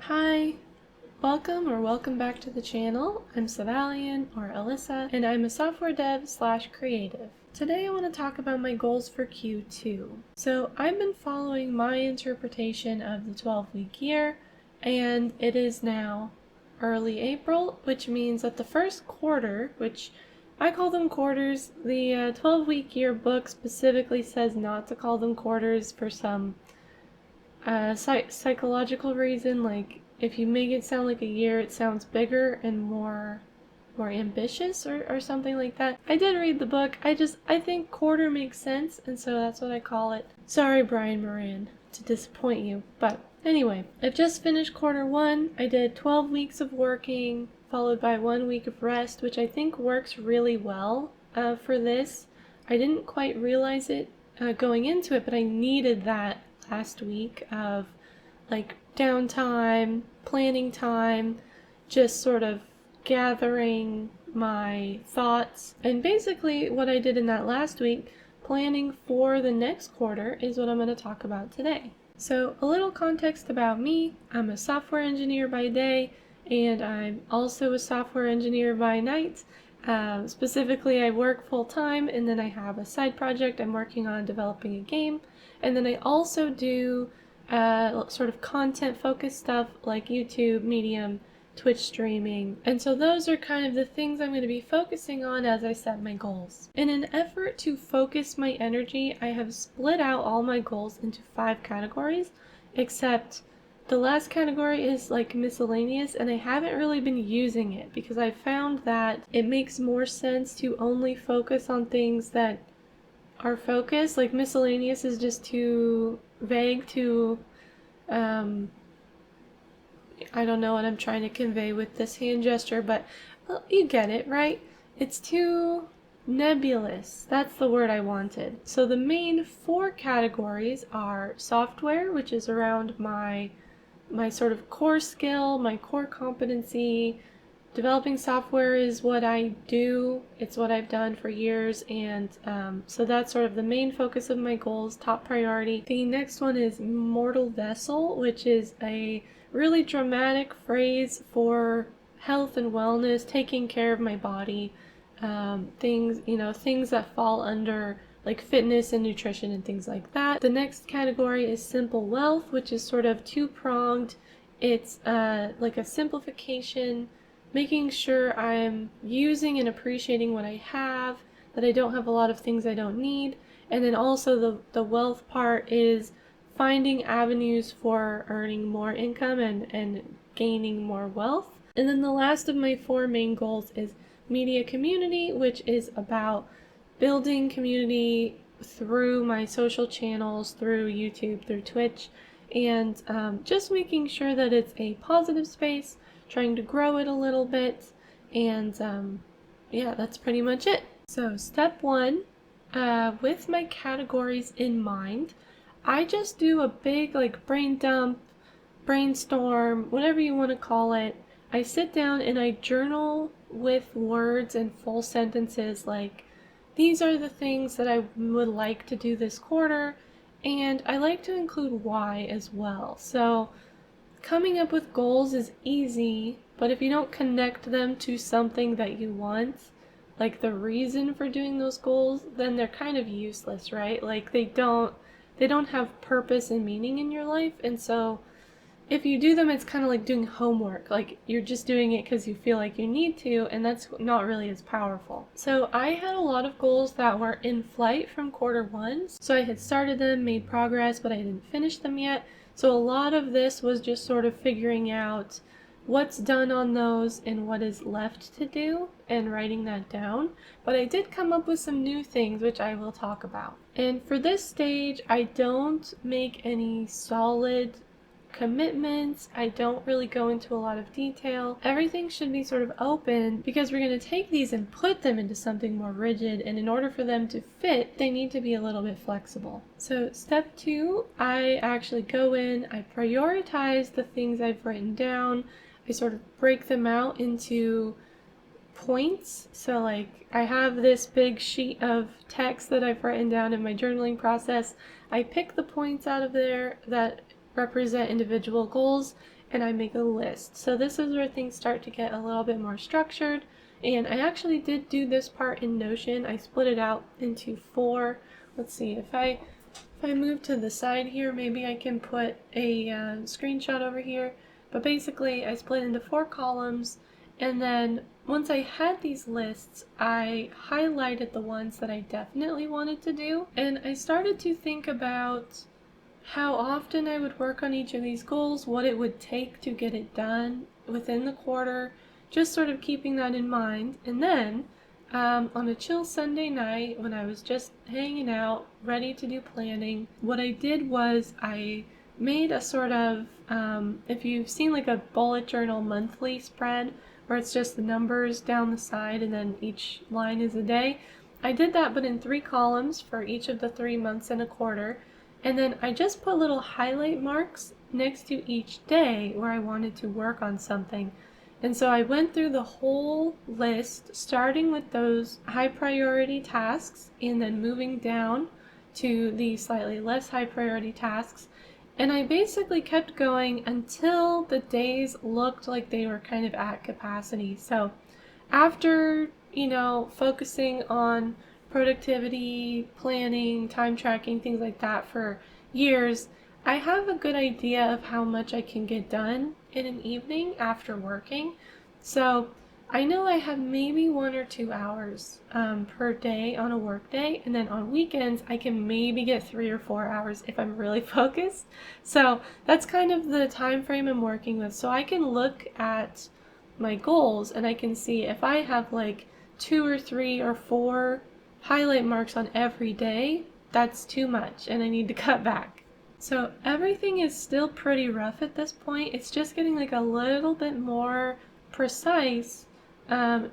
Hi, welcome back to the channel. I'm Savalian, or Alyssa, and I'm a software dev / creative. Today I want to talk about my goals for Q2. So I've been following my interpretation of the 12-week year, and it is now early April, which means that the first quarter, which I call them quarters, the 12-week year book specifically says not to call them quarters for some psychological reason. Like, if you make it sound like a year, it sounds bigger and more ambitious or something like that. I did read the book. I think quarter makes sense, and so that's what I call it. Sorry, Brian Moran, to disappoint you, but anyway, I've just finished quarter one. I did 12 weeks of working, followed by 1 week of rest, which I think works really well for this. I didn't quite realize it going into it, but I needed that last week of like downtime, planning time, just sort of gathering my thoughts. And basically what I did in that last week, planning for the next quarter, is what I'm going to talk about today. So a little context about me. I'm a software engineer by day, and I'm also a software engineer by night. Specifically, I work full-time, and then I have a side project I'm working on developing a game. And then I also do sort of content-focused stuff like YouTube, Medium, Twitch streaming. And so those are kind of the things I'm going to be focusing on as I set my goals. In an effort to focus my energy, I have split out all my goals into 5 categories, except the last category is like miscellaneous, and I haven't really been using it because I found that it makes more sense to only focus on things that are focused. Like miscellaneous is just too vague to, I don't know what I'm trying to convey with this hand gesture, but well, you get it, right? It's too nebulous. That's the word I wanted. So the main 4 categories are software, which is around my sort of core skill, my core competency. Developing software is what I do. It's what I've done for years, and so that's sort of the main focus of my goals, top priority. The next one is mortal vessel, which is a really dramatic phrase for health and wellness, taking care of my body, things that fall under like fitness and nutrition and things like that. The next category is simple wealth, which is sort of 2-pronged. It's like a simplification, making sure I'm using and appreciating what I have, that I don't have a lot of things I don't need. And then also the wealth part is finding avenues for earning more income and gaining more wealth. And then the last of my 4 main goals is media community, which is about building community through my social channels, through YouTube, through Twitch, and just making sure that it's a positive space, trying to grow it a little bit, and yeah, that's pretty much it. So step 1, with my categories in mind, I just do a big like brain dump, brainstorm, whatever you want to call it. I sit down and I journal with words and full sentences like, these are the things that I would like to do this quarter, and I like to include why as well. So coming up with goals is easy, but if you don't connect them to something that you want, like the reason for doing those goals, then they're kind of useless, right? Like they don't have purpose and meaning in your life. And so if you do them, it's kind of like doing homework. Like you're just doing it because you feel like you need to, and that's not really as powerful. So I had a lot of goals that were in flight from quarter 1. So I had started them, made progress, but I didn't finish them yet. So a lot of this was just sort of figuring out what's done on those and what is left to do and writing that down. But I did come up with some new things, which I will talk about. And for this stage, I don't make any solid commitments. I don't really go into a lot of detail. Everything should be sort of open because we're going to take these and put them into something more rigid, and in order for them to fit, they need to be a little bit flexible. So step 2, I actually go in, I prioritize the things I've written down. I sort of break them out into points. So like I have this big sheet of text that I've written down in my journaling process. I pick the points out of there that represent individual goals, and I make a list. So this is where things start to get a little bit more structured. And I actually did do this part in Notion. I split it out into 4. Let's see, if I move to the side here, maybe I can put a screenshot over here. But basically, I split into 4 columns, and then once I had these lists, I highlighted the ones that I definitely wanted to do, and I started to think about how often I would work on each of these goals, what it would take to get it done within the quarter, just sort of keeping that in mind. And then on a chill Sunday night, when I was just hanging out, ready to do planning, what I did was I made a sort of, if you've seen like a bullet journal monthly spread, where it's just the numbers down the side and then each line is a day, I did that but in 3 columns for each of the 3 months in a quarter. And then I just put little highlight marks next to each day where I wanted to work on something. And so I went through the whole list, starting with those high priority tasks and then moving down to the slightly less high priority tasks. And I basically kept going until the days looked like they were kind of at capacity. So after, focusing on productivity, planning, time tracking, things like that for years, I have a good idea of how much I can get done in an evening after working. So I know I have maybe 1 or 2 hours per day on a work day, and then on weekends I can maybe get 3 or 4 hours if I'm really focused. So that's kind of the time frame I'm working with. So I can look at my goals and I can see if I have like 2 or 3 or 4 highlight marks on every day, that's too much and I need to cut back. So everything is still pretty rough at this point. It's just getting like a little bit more precise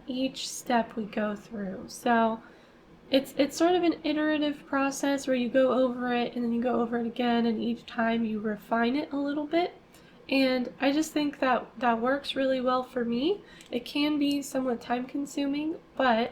each step we go through. So it's sort of an iterative process where you go over it and then you go over it again, and each time you refine it a little bit. And I just think that that works really well for me. It can be somewhat time consuming, but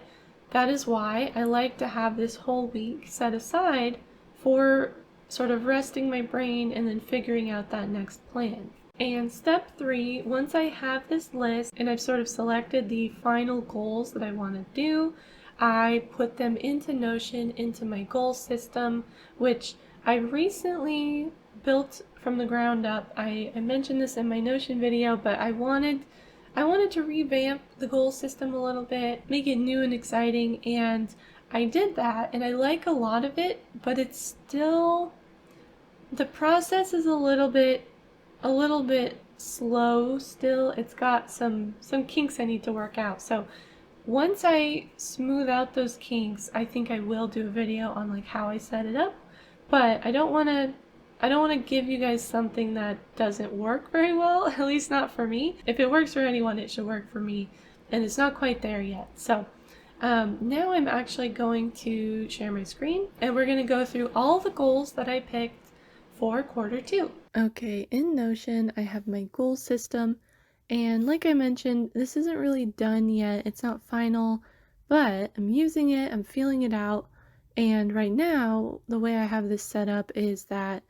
that is why I like to have this whole week set aside for sort of resting my brain and then figuring out that next plan. And step 3, once I have this list and I've sort of selected the final goals that I want to do, I put them into Notion, into my goal system, which I recently built from the ground up. I mentioned this in my Notion video, but I wanted to revamp the goal system a little bit, make it new and exciting, and I did that, and I like a lot of it, but it's still, the process is a little bit slow still. It's got some kinks I need to work out. So once I smooth out those kinks, I think I will do a video on like how I set it up, but I don't want to give you guys something that doesn't work very well, at least not for me. If it works for anyone, it should work for me, and it's not quite there yet. So now I'm actually going to share my screen, and we're going to go through all the goals that I picked for quarter 2. Okay, in Notion, I have my goal system, and like I mentioned, this isn't really done yet. It's not final, but I'm using it, I'm feeling it out, and right now, the way I have this set up is that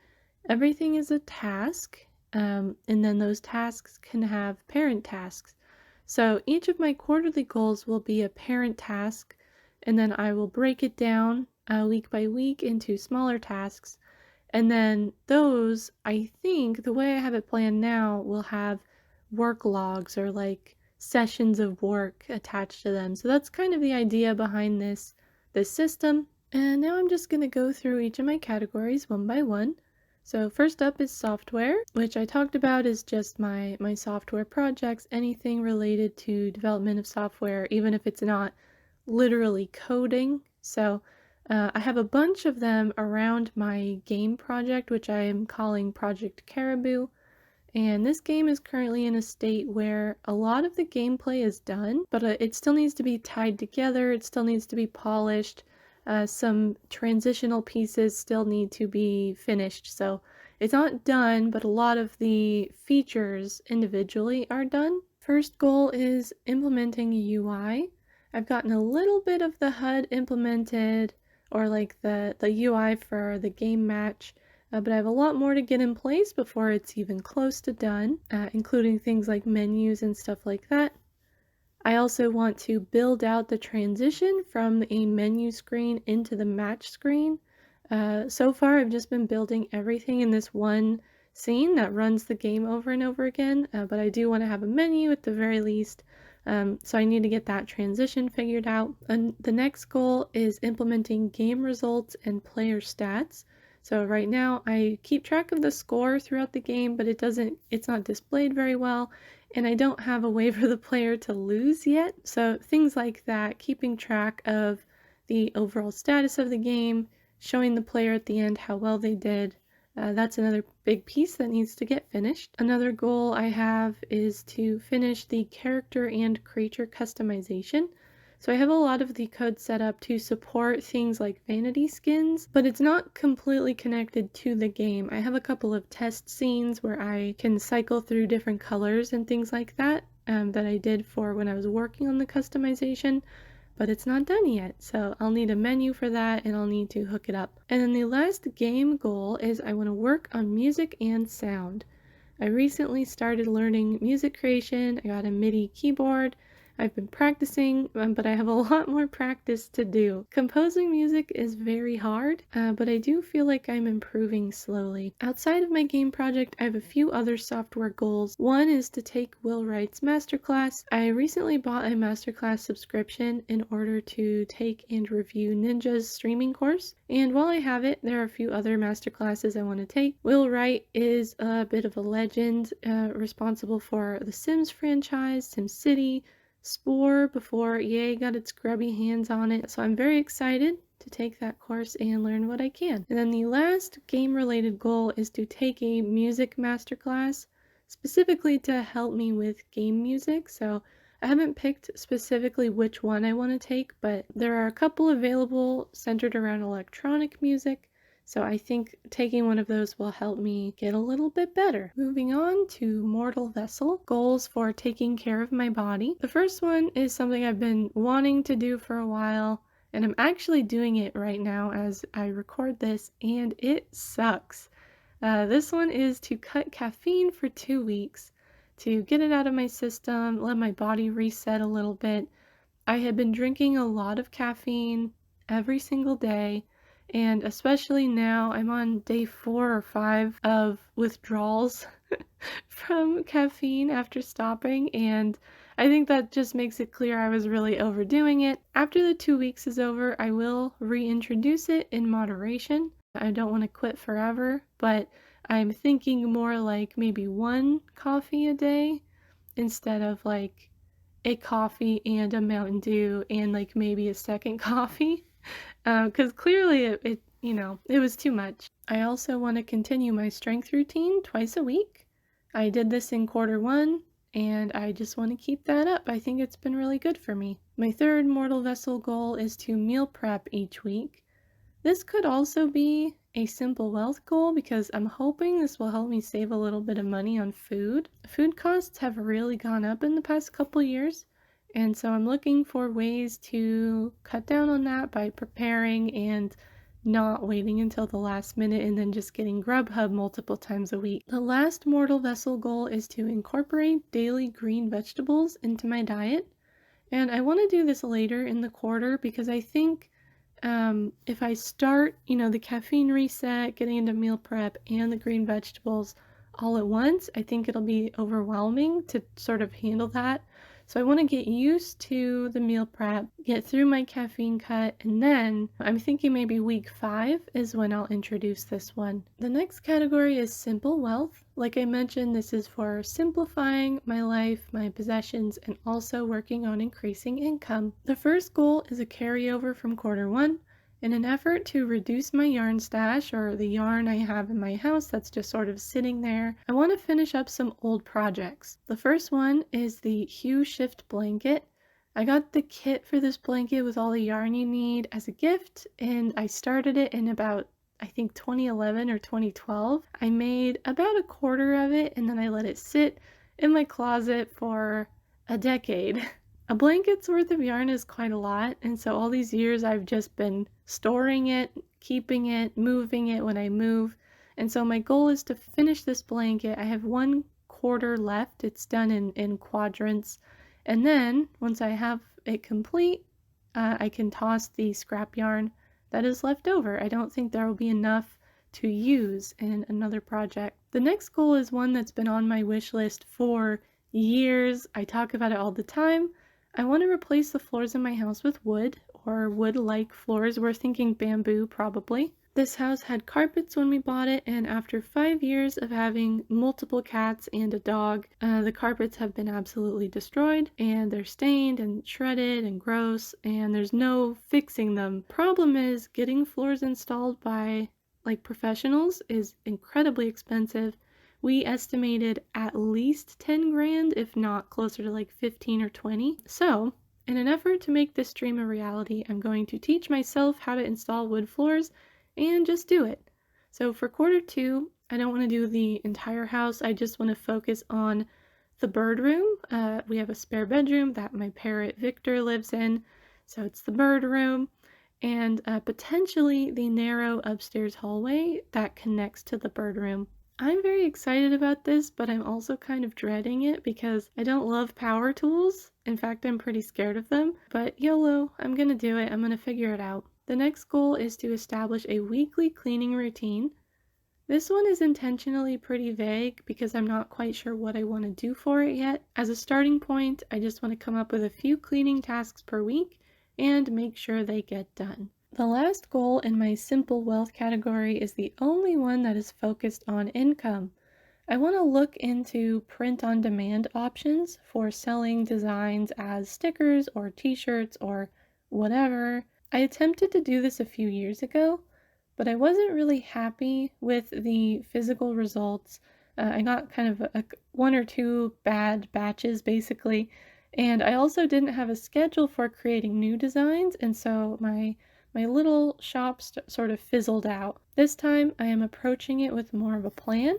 everything is a task, and then those tasks can have parent tasks. So each of my quarterly goals will be a parent task, and then I will break it down week by week into smaller tasks. And then those, I think, the way I have it planned now, will have work logs or like sessions of work attached to them. So that's kind of the idea behind this system. And now I'm just going to go through each of my categories one by one. So first up is software, which I talked about is just my software projects, anything related to development of software, even if it's not literally coding. So I have a bunch of them around my game project, which I am calling Project Caribou. And this game is currently in a state where a lot of the gameplay is done, but it still needs to be tied together, it still needs to be polished. Some transitional pieces still need to be finished. So it's not done, but a lot of the features individually are done. First goal is implementing a UI. I've gotten a little bit of the HUD implemented, or like the UI for the game match, but I have a lot more to get in place before it's even close to done, including things like menus and stuff like that. I also want to build out the transition from a menu screen into the match screen. So far, I've just been building everything in this one scene that runs the game over and over again, but I do want to have a menu at the very least, so I need to get that transition figured out. And the next goal is implementing game results and player stats. So right now I keep track of the score throughout the game, but it's not displayed very well, and I don't have a way for the player to lose yet. So things like that, keeping track of the overall status of the game, showing the player at the end how well they did. That's another big piece that needs to get finished. Another goal I have is to finish the character and creature customization. So I have a lot of the code set up to support things like vanity skins, but it's not completely connected to the game. I have a couple of test scenes where I can cycle through different colors and things like that that I did for when I was working on the customization, but it's not done yet. So I'll need a menu for that and I'll need to hook it up. And then the last game goal is I want to work on music and sound. I recently started learning music creation. I got a MIDI keyboard. I've been practicing, but I have a lot more practice to do. Composing music is very hard, but I do feel like I'm improving slowly. Outside of my game project, I have a few other software goals. One is to take Will Wright's masterclass. I recently bought a masterclass subscription in order to take and review Ninja's streaming course. And while I have it, there are a few other masterclasses I want to take. Will Wright is a bit of a legend, responsible for the Sims franchise, SimCity, Spore before EA got its grubby hands on it. So I'm very excited to take that course and learn what I can. And then the last game-related goal is to take a music masterclass, specifically to help me with game music. So I haven't picked specifically which one I want to take, but there are a couple available centered around electronic music. So I think taking one of those will help me get a little bit better. Moving on to Mortal Vessel, goals for taking care of my body. The first one is something I've been wanting to do for a while, and I'm actually doing it right now as I record this, and it sucks. This one is to cut caffeine for 2 weeks, to get it out of my system, let my body reset a little bit. I had been drinking a lot of caffeine every single day, and especially now I'm on day 4 or 5 of withdrawals from caffeine after stopping, and I think that just makes it clear I was really overdoing it. After the 2 weeks is over, I will reintroduce it in moderation. I don't want to quit forever, but I'm thinking more like maybe 1 coffee a day instead of like a coffee and a Mountain Dew and like maybe a second coffee. Because clearly it was too much. I also want to continue my strength routine twice a week. I did this in quarter 1, and I just want to keep that up. I think it's been really good for me. My third Mortal Vessel goal is to meal prep each week. This could also be a simple wealth goal because I'm hoping this will help me save a little bit of money on food. Food costs have really gone up in the past couple years, and so I'm looking for ways to cut down on that by preparing and not waiting until the last minute and then just getting Grubhub multiple times a week. The last Mortal Vessel goal is to incorporate daily green vegetables into my diet, and I want to do this later in the quarter because I think if I start, the caffeine reset, getting into meal prep, and the green vegetables all at once, I think it'll be overwhelming to sort of handle that. So I want to get used to the meal prep, get through my caffeine cut, and then I'm thinking maybe week 5 is when I'll introduce this one. The next category is simple wealth. Like I mentioned, this is for simplifying my life, my possessions, and also working on increasing income. The first goal is a carryover from quarter 1. In an effort to reduce my yarn stash, or the yarn I have in my house that's just sort of sitting there, I want to finish up some old projects. The first one is the Hue Shift blanket. I got the kit for this blanket with all the yarn you need as a gift, and I started it in about, I think, 2011 or 2012. I made about a quarter of it, and then I let it sit in my closet for a decade. A blanket's worth of yarn is quite a lot, and so all these years I've just been storing it, keeping it, moving it when I move, And so my goal is to finish this blanket. I have 1/4 left. It's done in quadrants. And then once I have it complete, I can toss the scrap yarn that is left over. I don't think there will be enough to use in another project. The next goal is one that's been on my wish list for years. I talk about it all the time. I want to replace the floors in my house with wood or wood-like floors. We're thinking bamboo probably. This house had carpets when we bought it, and after 5 years of having multiple cats and a dog, the carpets have been absolutely destroyed, and they're stained and shredded and gross, and there's no fixing them. Problem is, getting floors installed by like professionals is incredibly expensive. We estimated at least 10 grand, if not closer to like 15 or 20. So, in an effort to make this dream a reality, I'm going to teach myself how to install wood floors and just do it. So for quarter 2, I don't want to do the entire house. I just want to focus on the bird room. We have a spare bedroom that my parrot Victor lives in, so it's the bird room, and potentially the narrow upstairs hallway that connects to the bird room. I'm very excited about this, but I'm also kind of dreading it because I don't love power tools. In fact, I'm pretty scared of them, but YOLO, I'm gonna do it. I'm gonna figure it out. The next goal is to establish a weekly cleaning routine. This one is intentionally pretty vague because I'm not quite sure what I want to do for it yet. As a starting point, I just want to come up with a few cleaning tasks per week and make sure they get done. The last goal in my simple wealth category is the only one that is focused on income. I want to look into print-on-demand options for selling designs as stickers or t-shirts or whatever. I attempted to do this a few years ago, but I wasn't really happy with the physical results. I got kind of 1 or 2 bad batches basically, and I also didn't have a schedule for creating new designs, and so my little shop sort of fizzled out. This time I am approaching it with more of a plan.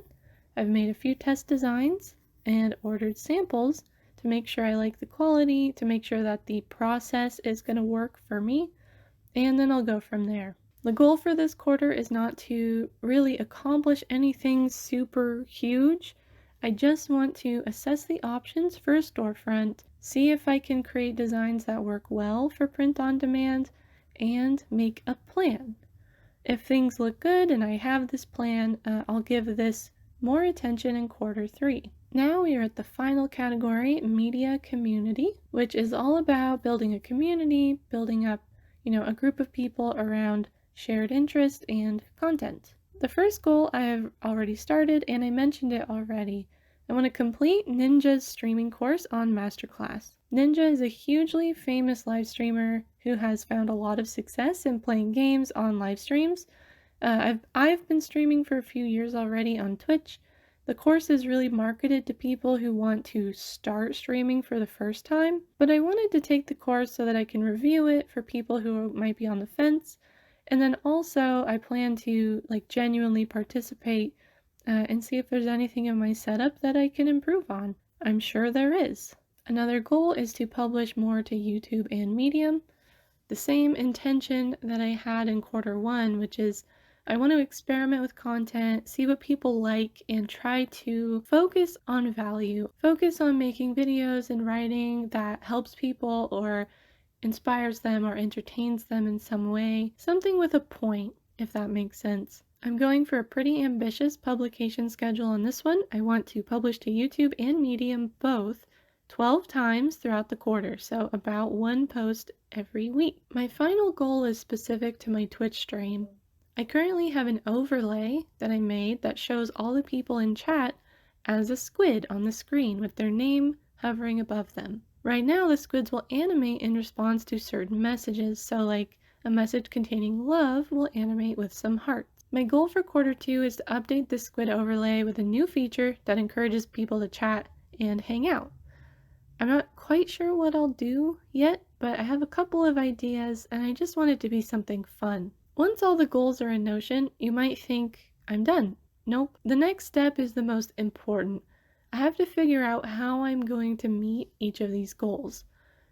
I've made a few test designs and ordered samples to make sure I like the quality, to make sure that the process is going to work for me, and then I'll go from there. The goal for this quarter is not to really accomplish anything super huge. I just want to assess the options for a storefront, see if I can create designs that work well for print on demand, and make a plan. If things look good and I have this plan, I'll give this more attention in quarter 3. Now we are at the final category, media community, which is all about building a community, building up, a group of people around shared interest and content. The first goal I have already started, and I mentioned it already. I want to complete Ninja's streaming course on Masterclass. Ninja is a hugely famous live streamer who has found a lot of success in playing games on live streams. I've been streaming for a few years already on Twitch. The course is really marketed to people who want to start streaming for the first time, but I wanted to take the course so that I can review it for people who might be on the fence. And then also I plan to genuinely participate and see if there's anything in my setup that I can improve on. I'm sure there is. Another goal is to publish more to YouTube and Medium. The same intention that I had in quarter 1, which is I want to experiment with content, see what people like, and try to focus on value. Focus on making videos and writing that helps people or inspires them or entertains them in some way. Something with a point, if that makes sense. I'm going for a pretty ambitious publication schedule on this one. I want to publish to YouTube and Medium both 12 times throughout the quarter, so about 1 post every week. My final goal is specific to my Twitch stream. I currently have an overlay that I made that shows all the people in chat as a squid on the screen with their name hovering above them. Right now, the squids will animate in response to certain messages, so like a message containing love will animate with some hearts. My goal for quarter 2 is to update this squid overlay with a new feature that encourages people to chat and hang out. I'm not quite sure what I'll do yet, but I have a couple of ideas and I just want it to be something fun. Once all the goals are in Notion, you might think I'm done. Nope. The next step is the most important. I have to figure out how I'm going to meet each of these goals.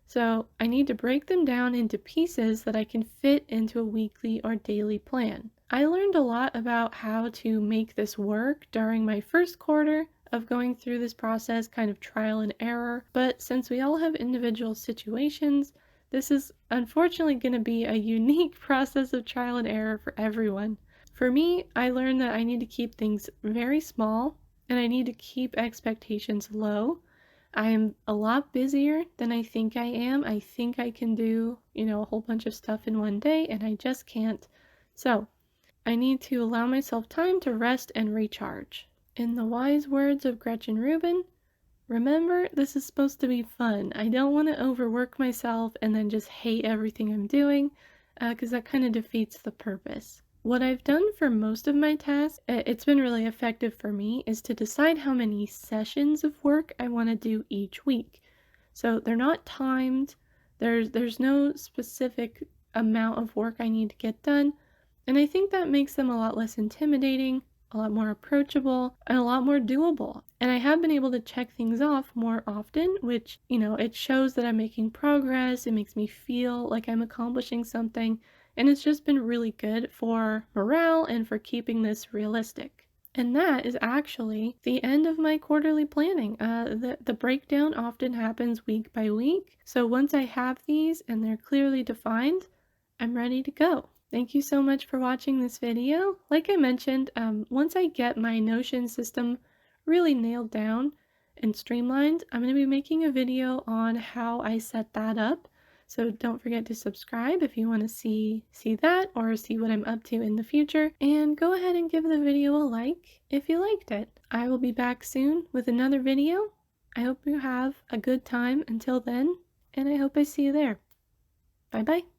So I need to break them down into pieces that I can fit into a weekly or daily plan. I learned a lot about how to make this work during my first quarter of going through this process, kind of trial and error. But since we all have individual situations, this is unfortunately going to be a unique process of trial and error for everyone. For me, I learned that I need to keep things very small and I need to keep expectations low. I am a lot busier than I think I am. I think I can do, a whole bunch of stuff in one day, and I just can't. So, I need to allow myself time to rest and recharge. In the wise words of Gretchen Rubin, remember, this is supposed to be fun. I don't want to overwork myself and then just hate everything I'm doing, because that kind of defeats the purpose. What I've done for most of my tasks, it's been really effective for me, is to decide how many sessions of work I want to do each week. So they're not timed, there's no specific amount of work I need to get done, and I think that makes them a lot less intimidating, a lot more approachable, and a lot more doable. And I have been able to check things off more often, which, it shows that I'm making progress. It makes me feel like I'm accomplishing something. And it's just been really good for morale and for keeping this realistic. And that is actually the end of my quarterly planning. The breakdown often happens week by week. So once I have these and they're clearly defined, I'm ready to go. Thank you so much for watching this video. Like I mentioned, once I get my Notion system really nailed down and streamlined, I'm going to be making a video on how I set that up. So don't forget to subscribe if you want to see that or see what I'm up to in the future. And go ahead and give the video a like if you liked it. I will be back soon with another video. I hope you have a good time until then, and I hope I see you there. Bye bye.